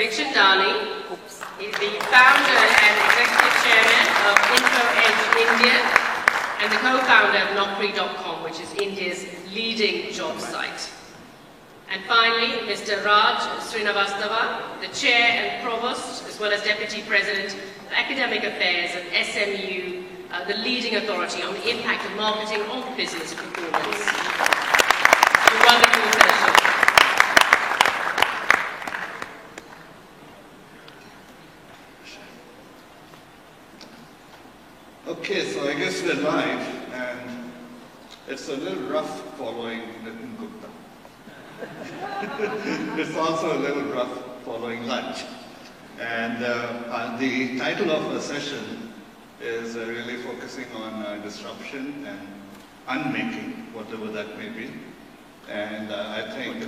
Dixit Dani is the founder and executive chairman of InfoEdge India and the co-founder of Naukri.com, which is India's leading job site. And finally, Mr. Raj Srinivastava, the chair and provost, as well as deputy president of academic affairs at SMU, the leading authority on the impact of marketing on business performance. A wonderful session. Okay, so I guess we're live, and it's a little rough following Nitin Gupta. It's also a little rough following lunch. And the title of the session is really focusing on disruption and unmaking, whatever that may be. And I think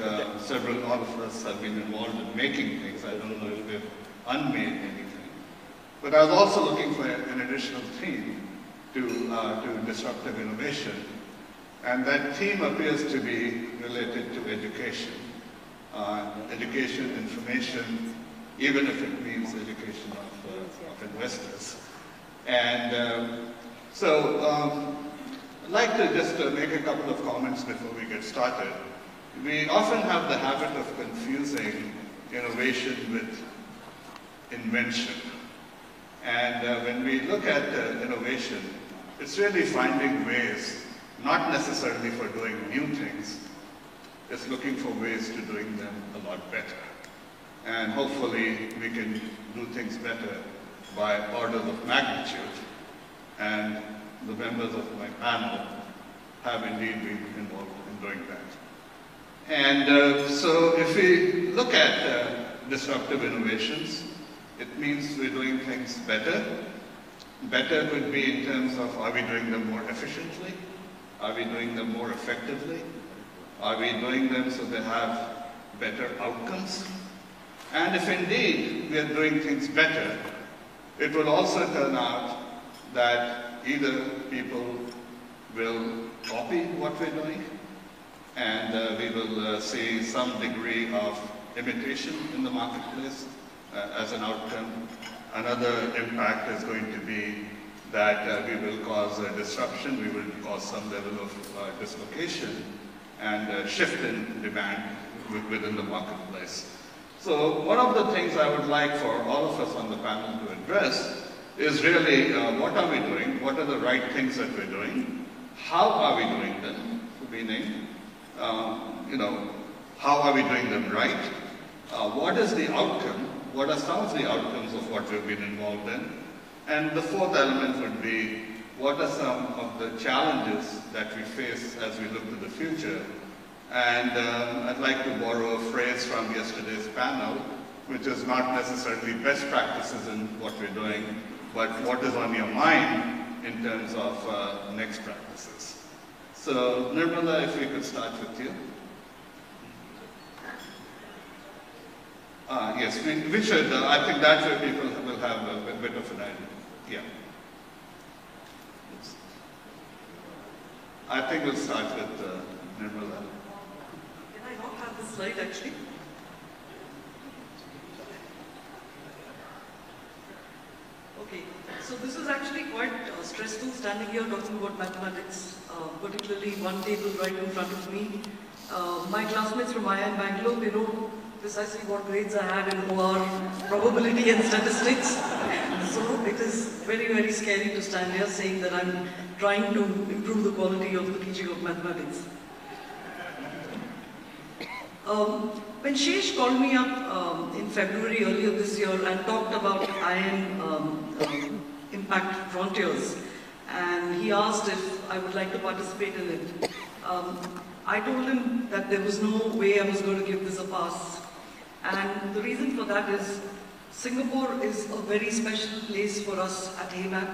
all of us have been involved in making things. I don't know if we've unmade anything. But I was also looking for an additional theme to disruptive innovation. And that theme appears to be related to education. Education, information, even if it means education of investors. And I'd like to just make a couple of comments before we get started. We often have the habit of confusing innovation with invention. And when we look at innovation, it's really finding ways, not necessarily for doing new things, it's looking for ways to doing them a lot better. And hopefully we can do things better by orders of magnitude. And the members of my panel have indeed been involved in doing that. And so if we look at disruptive innovations, it means we're doing things better. Better could be in terms of, are we doing them more efficiently? Are we doing them more effectively? Are we doing them so they have better outcomes? And if indeed we are doing things better, it will also turn out that either people will copy what we're doing, and we will see some degree of imitation in the marketplace as an outcome. Another impact is going to be that we will cause a disruption, we will cause some level of dislocation and shift in demand within the marketplace. So one of the things I would like for all of us on the panel to address is really what are we doing, what are the right things that we're doing, how are we doing them, meaning, how are we doing them right, what is the outcome, what are some of the outcomes of what we've been involved in, and the fourth element would be what are some of the challenges that we face as we look to the future. And I'd like to borrow a phrase from yesterday's panel, which is not necessarily best practices in what we're doing, but what is on your mind in terms of next practices. So Nirmala, if we could start with you. Yes, we should. I think that's where people will have a bit of an idea. Yeah. I think we'll start with Nirmala. Can I not have this slide actually? Okay, so this is actually quite stressful standing here talking about mathematics, particularly one table right in front of me. My classmates from IIM Bangalore, they know precisely what grades I had in OR, probability and statistics. So it is very, very scary to stand here saying that I'm trying to improve the quality of the teaching of mathematics. When Shesh called me up in February earlier this year and talked about IIM Impact Frontiers, and he asked if I would like to participate in it, I told him that there was no way I was going to give this a pass. And the reason for that is Singapore is a very special place for us at AMAC.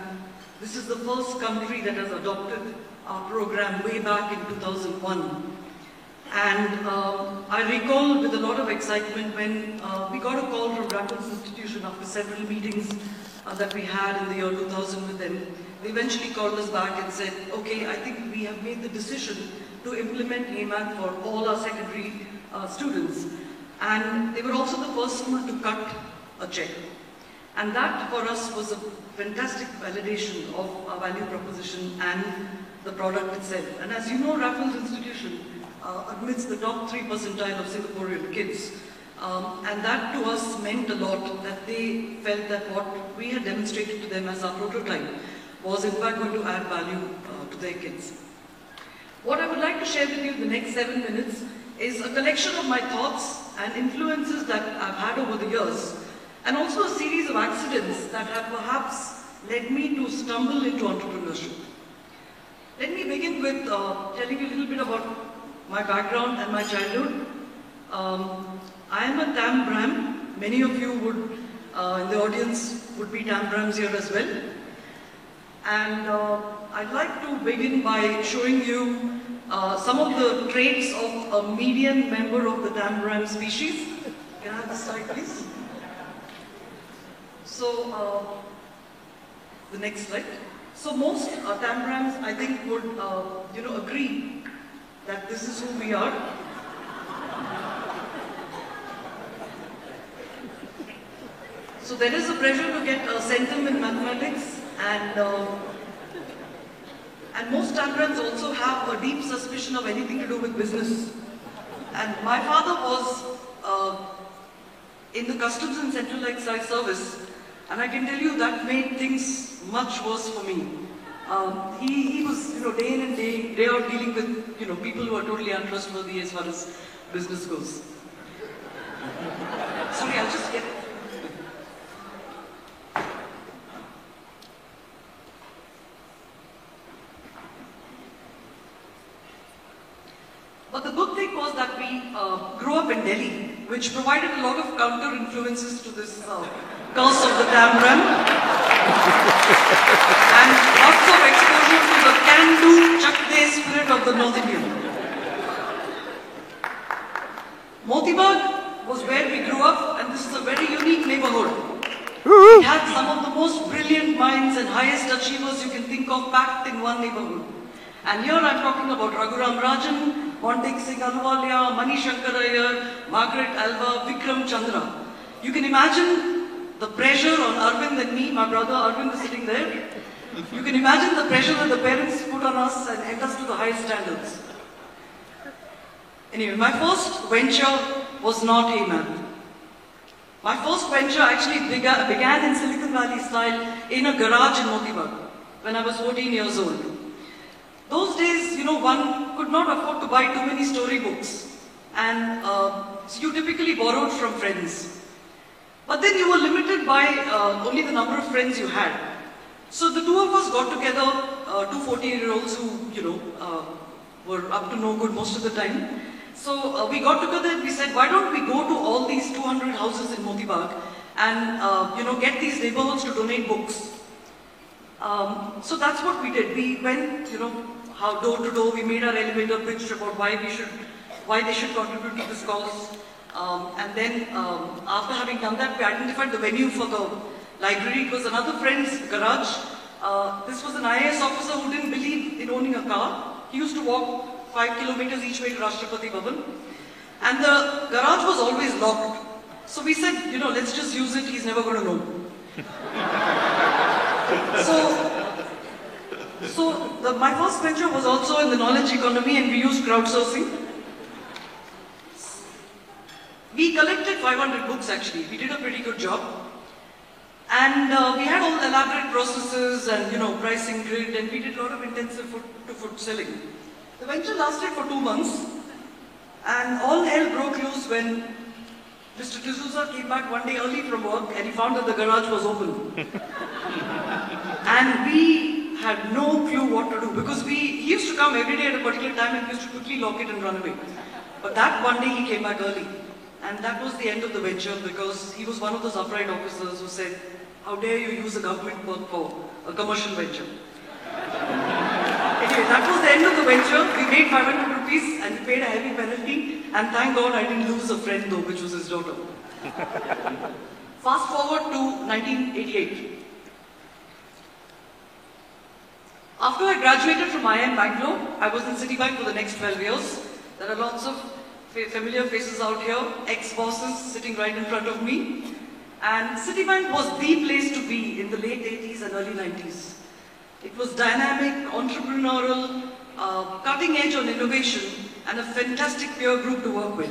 This is the first country that has adopted our program way back in 2001. And I recall with a lot of excitement when we got a call from Rattles Institution after several meetings that we had in the year 2000 with them. They eventually called us back and said, okay, I think we have made the decision to implement AMAC for all our secondary students. And they were also the first school to cut a check. And that for us was a fantastic validation of our value proposition and the product itself. And as you know, Raffles Institution admits the top 3 percentile of Singaporean kids. And that to us meant a lot, that they felt that what we had demonstrated to them as our prototype was in fact going to add value to their kids. What I would like to share with you in the next 7 minutes is a collection of my thoughts and influences that I've had over the years, and also a series of accidents that have perhaps led me to stumble into entrepreneurship. Let me begin with telling you a little bit about my background and my childhood. I am a Tam Bram. Many of you would, in the audience, would be Tam Brams here as well. And I'd like to begin by showing you some of the traits of a median member of the Tam Bram species. Can I have this slide, please? So, the next slide. So most Tam Brams, I think, would agree that this is who we are. So there is a pressure to get a centum in mathematics, and most Tam Brams also have a deep suspicion of anything to do with business. And my father was in the Customs and Central Excise Service, and I can tell you that made things much worse for me. He was, day in and day out dealing with, people who are totally untrustworthy as far as business goes. Sorry, I'll just get... But the good thing was that we grew up in Delhi, which provided a lot of counter influences to this curse of the Tam Bram. And lots of exposure to the can-do, chak-de spirit of the North Indian. Moti Bagh was where we grew up, and this is a very unique neighborhood. It had some of the most brilliant minds and highest achievers you can think of packed in one neighborhood. And here I'm talking about Raghuram Rajan, Montek Singh Ahluwalia, Mani Shankar Iyer, Margaret Alva, Vikram Chandra. You can imagine the pressure on Arvind and me. My brother Arvind is sitting there. You can imagine the pressure that the parents put on us and held us to the highest standards. Anyway, my first venture was not AMAP. My first venture actually began in Silicon Valley style in a garage in Moti Bagh when I was 14 years old. Those days, one could not afford to buy too many storybooks, and so you typically borrowed from friends. But then you were limited by only the number of friends you had. So the two of us got together, two 14-year-olds who, were up to no good most of the time. So we got together and we said, why don't we go to all these 200 houses in Moti Bagh and, get these neighborhoods to donate books. So that's what we did. We went, how door to door, we made our elevator pitch about why they should contribute to this cause. And then after having done that, we identified the venue for the library. It was another friend's garage. This was an IAS officer who didn't believe in owning a car. He used to walk 5 kilometers each way to Rashtrapati Bhavan. And the garage was always locked. So we said, let's just use it, he's never going to know. My first venture was also in the knowledge economy, and we used crowdsourcing. We collected 500 books actually. We did a pretty good job. And we had all elaborate processes and, pricing grid, and we did a lot of intensive food-to-food selling. The venture lasted for 2 months, and all hell broke loose when Mr. D'Souza came back one day early from work and he found that the garage was open. And we had no clue what to do, because he used to come every day at a particular time and we used to quickly lock it and run away. But that one day he came back early. And that was the end of the venture, because he was one of those upright officers who said, how dare you use a government work for a commercial venture. Anyway, that was the end of the venture. We made 500 rupees and we paid a heavy penalty, and thank God I didn't lose a friend though, which was his daughter. Fast forward to 1988. After I graduated from IIM Bangalore, I was in Citibank for the next 12 years. There are lots of familiar faces out here, ex-bosses sitting right in front of me. And Citibank was the place to be in the late 80s and early 90s. It was dynamic, entrepreneurial, cutting edge on innovation, and a fantastic peer group to work with.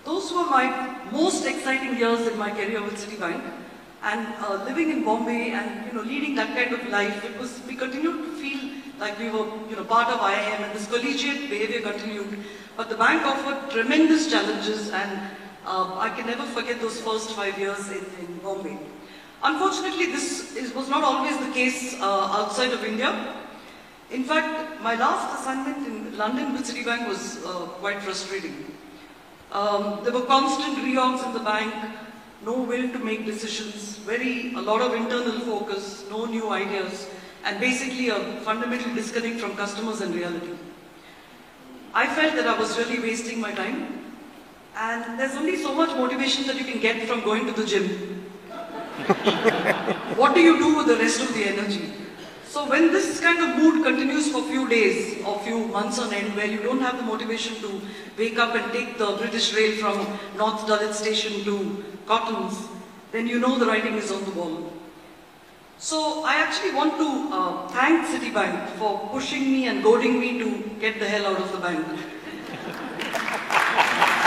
Those were my most exciting years in my career with Citibank. And living in Bombay and leading that kind of life, we continued to feel like we were part of IIM, and this collegiate behavior continued. But the bank offered tremendous challenges, and I can never forget those first 5 years in Bombay. Unfortunately, this was not always the case outside of India. In fact, my last assignment in London with Citibank was quite frustrating. There were constant reorgs in the bank, no will to make decisions, a lot of internal focus, no new ideas, and basically a fundamental disconnect from customers and reality. I felt that I was really wasting my time, and there's only so much motivation that you can get from going to the gym. What do you do with the rest of the energy? So when this kind of mood continues for a few days or few months on end, where you don't have the motivation to wake up and take the British Rail from North Dalit Station to Cottons, then you know the writing is on the wall. So I actually want to thank Citibank for pushing me and goading me to get the hell out of the bank.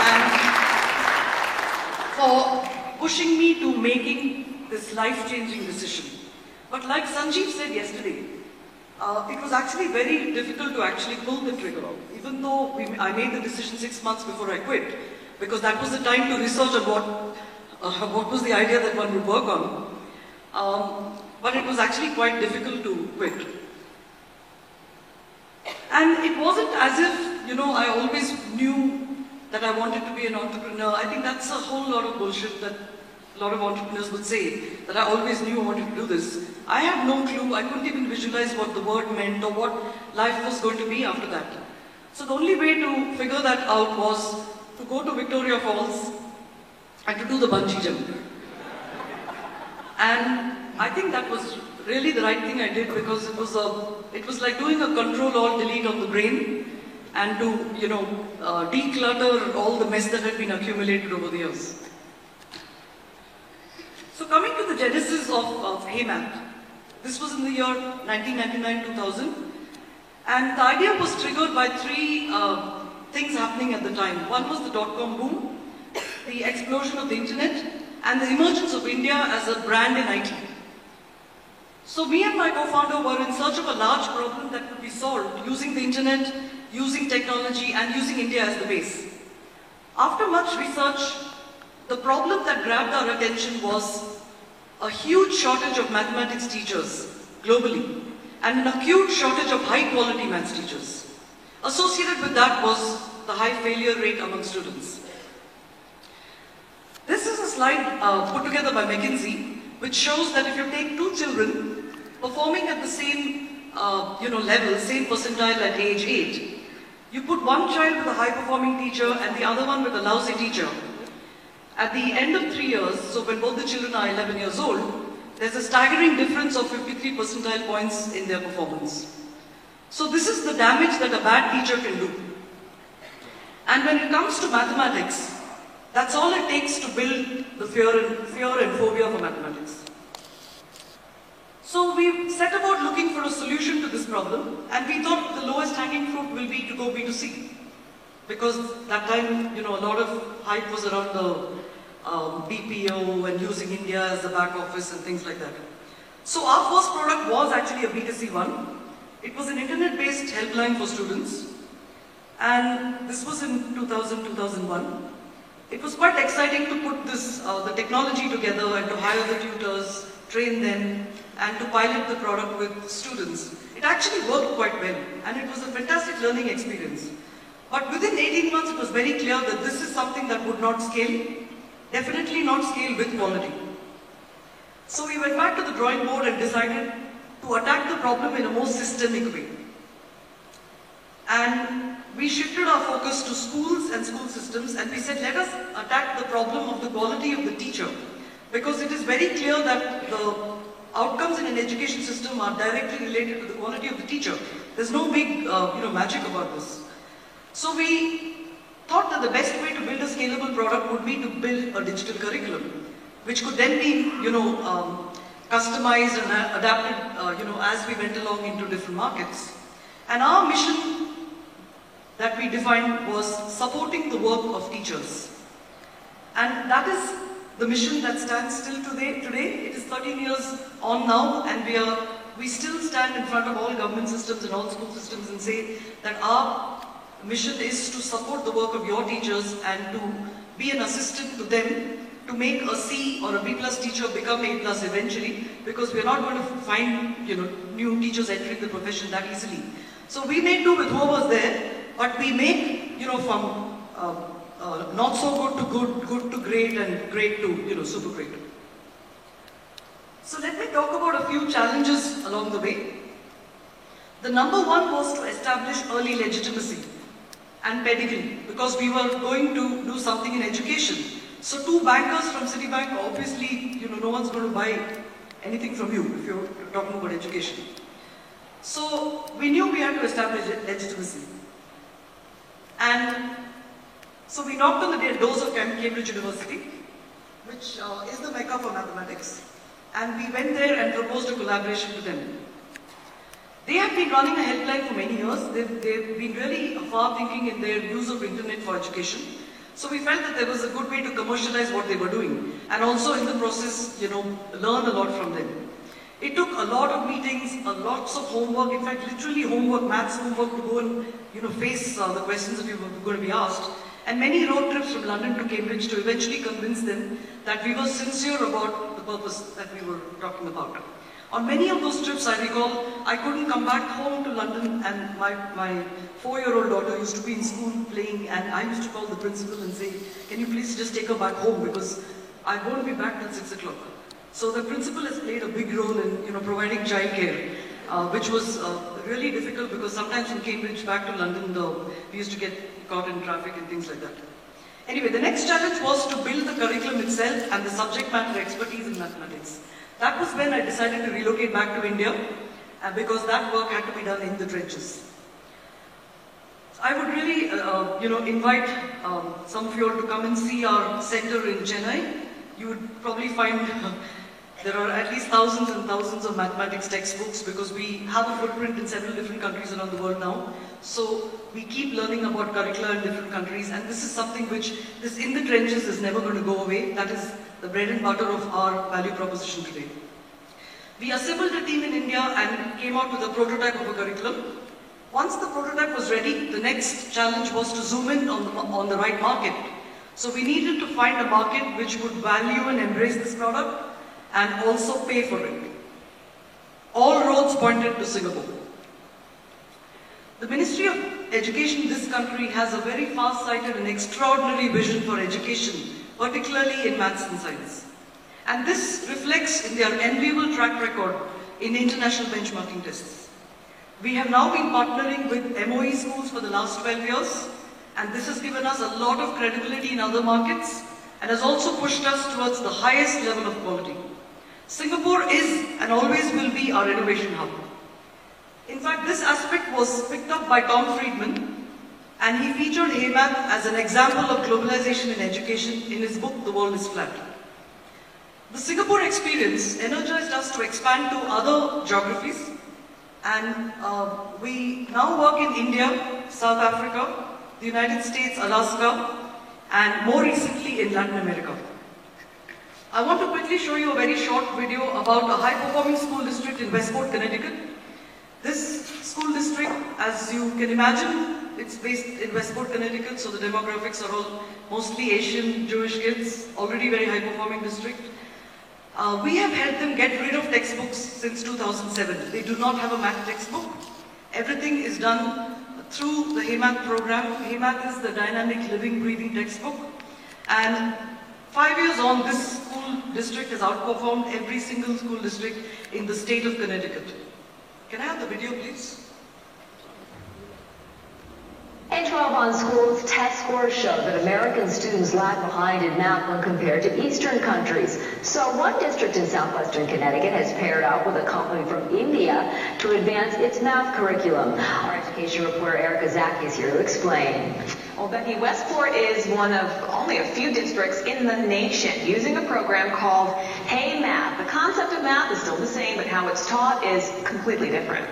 And for pushing me to making this life-changing decision. But like Sanjeev said yesterday, it was actually very difficult to actually pull the trigger. Even though I made the decision 6 months before I quit, because that was the time to research on what was the idea that one would work on. But it was actually quite difficult to quit. And it wasn't as if, I always knew that I wanted to be an entrepreneur. I think that's a whole lot of bullshit that a lot of entrepreneurs would say, that I always knew I wanted to do this. I had no clue. I couldn't even visualize what the word meant or what life was going to be after that. So the only way to figure that out was to go to Victoria Falls and to do the bungee jump. And I think that was really the right thing I did, because it was like doing a Control-Alt-Delete on the brain and to, declutter all the mess that had been accumulated over the years. So coming to the genesis of HeyMath, this was in the year 1999-2000, and the idea was triggered by three things happening at the time. One was the dot-com boom, the explosion of the internet, and the emergence of India as a brand in IT. So me and my co-founder were in search of a large problem that could be solved using the internet, using technology, and using India as the base. After much research, the problem that grabbed our attention was a huge shortage of mathematics teachers globally, and an acute shortage of high-quality maths teachers. Associated with that was the high failure rate among students. This is a slide put together by McKinsey, which shows that if you take two children performing at the same level, same percentile at age 8, you put one child with a high-performing teacher and the other one with a lousy teacher. At the end of 3 years, so when both the children are 11 years old, there's a staggering difference of 53 percentile points in their performance. So this is the damage that a bad teacher can do. And when it comes to mathematics, that's all it takes to build the fear and phobia for mathematics. So we set about looking for a solution to this problem, and we thought the lowest hanging fruit will be to go B2C. Because that time, a lot of hype was around the BPO and using India as the back office and things like that. So our first product was actually a B2C one. It was an internet-based helpline for students. And this was in 2000-2001. It was quite exciting to put this, the technology together and to hire the tutors, train them, and to pilot the product with students. It actually worked quite well, and it was a fantastic learning experience. But within 18 months, it was very clear that this is something that would not scale, definitely not scale with quality. So we went back to the drawing board and decided to attack the problem in a more systemic way. And we shifted our focus to schools and school systems, and we said, let us attack the problem of the quality of the teacher, because it is very clear that the outcomes in an education system are directly related to the quality of the teacher. There's no big magic about this. So we thought that the best way to build a scalable product would be to build a digital curriculum, which could then be, customized and adapted, as we went along into different markets. And our mission that we defined was supporting the work of teachers. And that is the mission that stands still today. It is 13 years on now, and we still stand in front of all government systems and all school systems and say that our mission is to support the work of your teachers and to be an assistant to them to make a C or a B+ teacher become A+ eventually, because we are not going to find new teachers entering the profession that easily. So we may do with whoever's there, but we make from not so good to good to great, and great to super great. So let me talk about a few challenges along the way. The number one was to establish early legitimacy and pedigree, because we were going to do something in education. So two bankers from Citibank, obviously, no one's going to buy anything from you if you're talking about education. So we knew we had to establish legitimacy. And so we knocked on the doors of Cambridge University, which is the mecca for mathematics. And we went there and proposed a collaboration to them. They have been running a helpline for many years. They've been really far-thinking in their use of internet for education. So we felt that there was a good way to commercialize what they were doing, and also in the process, learn a lot from them. It took a lot of meetings, lots of homework, in fact, literally homework, maths homework to go and, face the questions that we were going to be asked. And many road trips from London to Cambridge to eventually convince them that we were sincere about the purpose that we were talking about. On many of those trips, I recall, I couldn't come back home to London, and my 4-year-old daughter used to be in school playing, and I used to call the principal and say, can you please just take her back home, because I won't be back till 6 o'clock. So the principal has played a big role in providing childcare, which was really difficult, because sometimes from Cambridge back to London, we used to get caught in traffic and things like that. Anyway, the next challenge was to build the curriculum itself and the subject matter expertise in mathematics. That was when I decided to relocate back to India, because that work had to be done in the trenches. I would really, invite some of you all to come and see our center in Chennai. You would probably find there are at least thousands and thousands of mathematics textbooks, because we have a footprint in several different countries around the world now. So we keep learning about curricula in different countries, and this is something which, this in the trenches is never going to go away. That is the bread and butter of our value proposition today. We assembled a team in India and came out with a prototype of a curriculum. Once the prototype was ready, the next challenge was to zoom in on the right market. So we needed to find a market which would value and embrace this product and also pay for it. All roads pointed to Singapore. The Ministry of Education in this country has a very far-sighted and extraordinary vision for education, particularly in maths and science. And this reflects in their enviable track record in international benchmarking tests. We have now been partnering with MOE schools for the last 12 years, and this has given us a lot of credibility in other markets and has also pushed us towards the highest level of quality. Singapore is and always will be our innovation hub. In fact, this aspect was picked up by Tom Friedman, and he featured Heymath as an example of globalization in education in his book, The World is Flat. The Singapore experience energized us to expand to other geographies, and we now work in India, South Africa, the United States, Alaska, and more recently in Latin America. I want to quickly show you a very short video about a high-performing school district in Westport, Connecticut. This school district, as you can imagine, it's based in Westport, Connecticut, so the demographics are all mostly Asian, Jewish kids, already very high-performing district. We have helped them get rid of textbooks since 2007. They do not have a math textbook. Everything is done through the Heymath program. Heymath is the dynamic living, breathing textbook. And 5 years on, this school district has outperformed every single school district in the state of Connecticut. Can I have the video, please? K-12 on schools test scores show that American students lag behind in math when compared to Eastern countries. So one district in southwestern Connecticut has paired up with a company from India to to advance its math curriculum. Our education reporter Erica Zaki is here to explain. Well, Becky, Westport is one of only a few districts in the nation using a program called Hey Math. The concept of math is still the same, but how it's taught is completely different.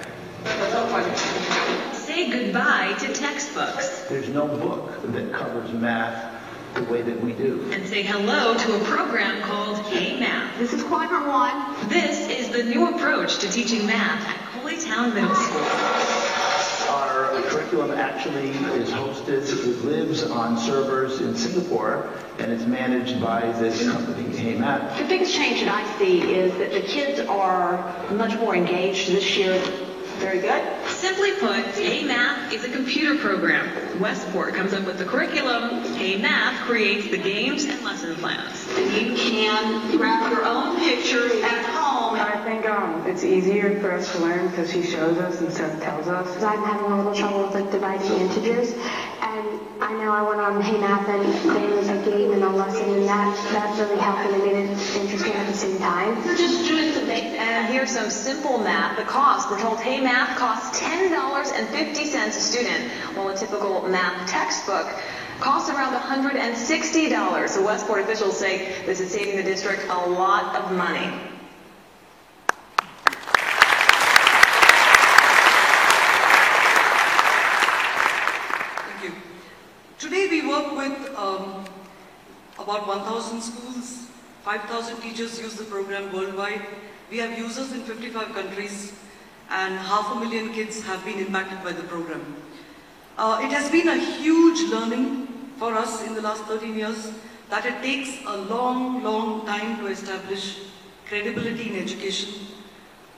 Say goodbye to textbooks. There's no book that covers math the way that we do. And say hello to a program called Hey Math. This is Quadrant 1. This is the new approach to teaching math at Coleytown Middle School. Our curriculum actually is hosted, it lives on servers in Singapore, and it's managed by this company, Hey Math. The biggest change that I see is that the kids are much more engaged this year. Very good. Simply put, Hey Math is a computer program. Westport comes up with the curriculum. Hey Math creates the games and lesson plans. And you can grab your own pictures at home. I think it's easier for us to learn because he shows us instead of tells us. I'm having a little trouble with dividing integers, and I know I went on Hey Math and there was a game and a lesson, and that really helped and it made it interesting at the same time. You're just doing the basics. And here's some simple math. The cost, we're told Hey Math costs $10.50 a student, while a typical math textbook costs around $160. So Westport officials say this is saving the district a lot of money. Thank you. Today we work with about 1,000 schools, 5,000 teachers use the program worldwide. We have users in 55 countries, and 500,000 kids have been impacted by the program. It has been a huge learning for us in the last 13 years that it takes a long, long time to establish credibility in education,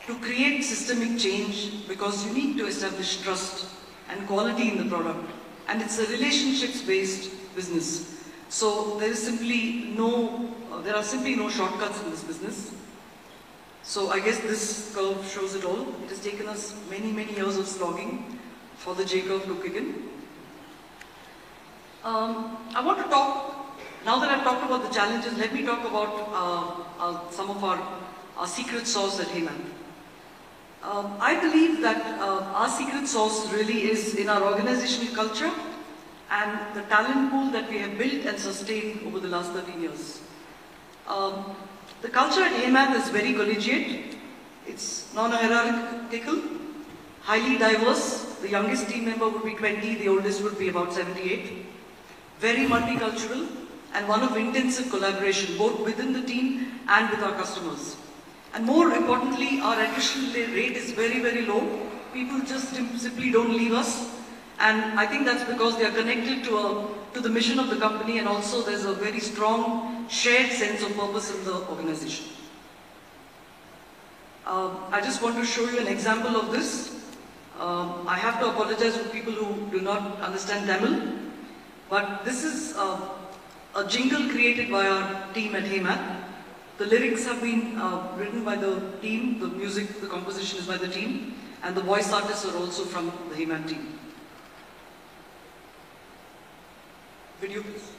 to create systemic change, because you need to establish trust and quality in the product. And it's a relationships-based business. So there are simply no shortcuts in this business. So I guess this curve shows it all. It has taken us many, many years of slogging for the J-curve to kick in. I want to talk, now that I've talked about the challenges, let me talk about some of our secret sauce at Hey Math. I believe that our secret sauce really is in our organizational culture and the talent pool that we have built and sustained over the last 13 years. The culture at Hey Math is very collegiate, it's non-hierarchical, highly diverse. The youngest team member would be 20, the oldest would be about 78. Very multicultural and one of intensive collaboration, both within the team and with our customers. And more importantly, our attrition rate is very, very low. People just simply don't leave us. And I think that's because they are connected to the mission of the company, and also there's a very strong shared sense of purpose in the organization. I just want to show you an example of this. I have to apologize to people who do not understand Tamil, but this is a jingle created by our team at Hey Math. The lyrics have been written by the team, the music, the composition is by the team, and the voice artists are also from the Hey Math team. Video please.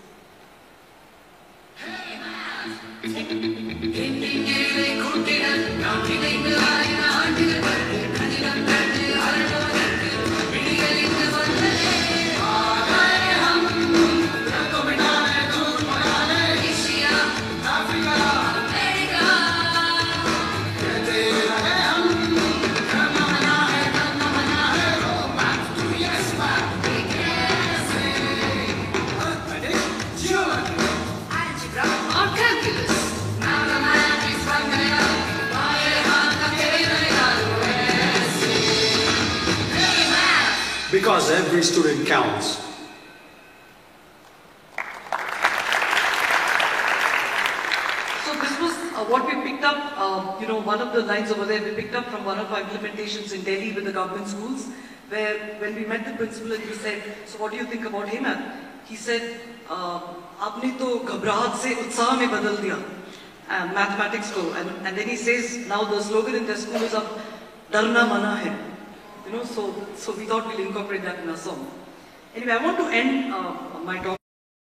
Because every student counts. So this was what we picked up, one of the lines over there we picked up from one of our implementations in Delhi with the government schools, where when we met the principal and we said, so what do you think about Hey Math? He said, "Aapne to ghabrahat se utsaah mein badal diya." Mathematics ko. And then he says, now the slogan in their school is ab darna mana hai. So we thought we'll incorporate that in our song. Anyway, I want to end my talk